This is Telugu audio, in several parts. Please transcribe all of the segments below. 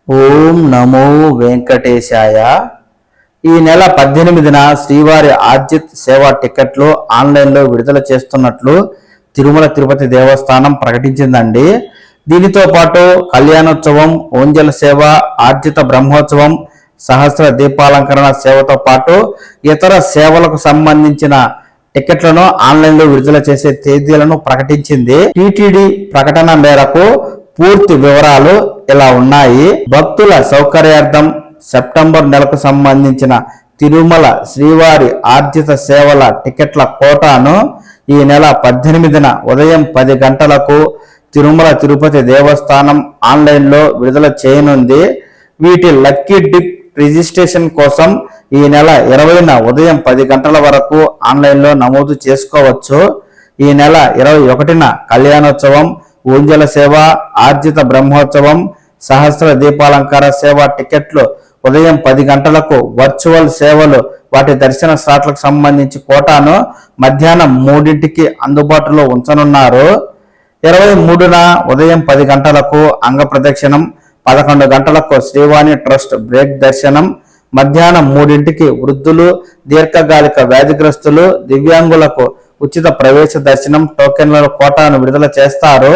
ఓం నమో వెంకటేశాయ. ఈ నెల 18న శ్రీవారి ఆర్జిత్ సేవా టికెట్లు ఆన్లైన్లో విడుదల చేస్తున్నట్లు తిరుమల తిరుపతి దేవస్థానం ప్రకటించిందండి. దీనితో పాటు కళ్యాణోత్సవం, ఓంజల సేవ, ఆర్జిత బ్రహ్మోత్సవం, సహస్ర దీపాలంకరణ సేవతో పాటు ఇతర సేవలకు సంబంధించిన టికెట్లను ఆన్లైన్లో విడుదల చేసే తేదీలను ప్రకటించింది. టీటీడీ ప్రకటన మేరకు పూర్తి వివరాలు ఇలా ఉన్నాయి. భక్తుల సౌకర్యార్థం సెప్టెంబర్ నెలకు సంబంధించిన తిరుమల శ్రీవారి ఆర్జిత సేవల టికెట్ల కోటాను ఈ నెల 18న ఉదయం 10 గంటలకు తిరుమల తిరుపతి దేవస్థానం ఆన్లైన్లో విడుదల చేయనుంది. వీటి లక్కీ డిప్ రిజిస్ట్రేషన్ కోసం ఈ నెల 20న ఉదయం 10 గంటల వరకు ఆన్లైన్లో నమోదు చేసుకోవచ్చు. ఈ నెల 21న కళ్యాణోత్సవం, ఊంజల సేవ, ఆర్జిత బ్రహ్మోత్సవం, సహస్ర దీపాలంకార సేవ టికెట్లు ఉదయం 10 గంటలకు, వర్చువల్ సేవలు వాటి దర్శన స్లాట్లకు సంబంధించి కోటాను మధ్యాహ్నం 3ంటికి అందుబాటులో ఉంచనున్నారు. 23న ఉదయం 10 గంటలకు అంగ ప్రదక్షిణం, 11 గంటలకు శ్రీవాణి ట్రస్ట్ బ్రేక్ దర్శనం, మధ్యాహ్నం 3ంటికి వృద్ధులు, దీర్ఘకాలిక వ్యాధిగ్రస్తులు, దివ్యాంగులకు ఉచిత ప్రవేశ దర్శనం టోకెన్ల కోటాను విడుదల చేస్తారు.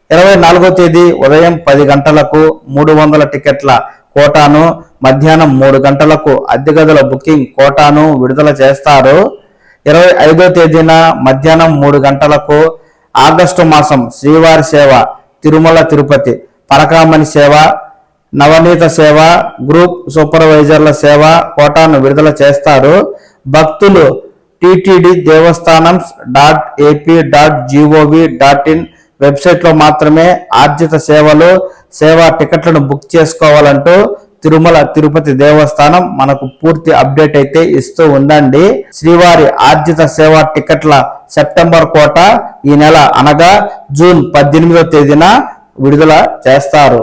24వ తేదీ ఉదయం 10 గంటలకు 300 టికెట్ల కోటాను, మధ్యాహ్నం 3 గంటలకు అద్దె గదుల బుకింగ్ కోటాను విడుదల చేస్తారు. 25వ తేదీన మధ్యాహ్నం 3 గంటలకు ఆగస్టు మాసం శ్రీవారి సేవ, తిరుమల తిరుపతి పరకామణి సేవ, నవనీత సేవ, గ్రూప్ సూపర్వైజర్ల సేవ కోటాను విడుదల చేస్తారు. భక్తులు టీటీడీ దేవస్థానం .ap.gov.in వెబ్సైట్లో మాత్రమే ఆర్జిత సేవలు, సేవా టికెట్లను బుక్ చేసుకోవాలంటూ తిరుమల తిరుపతి దేవస్థానం మనకు పూర్తి అప్డేట్ అయితే ఇస్తూ ఉందండి. శ్రీవారి ఆర్జిత సేవా టికెట్ల సెప్టెంబర్ కోట ఈ నెల అనగా జూన్ 18వ తేదీన విడుదల చేస్తారు.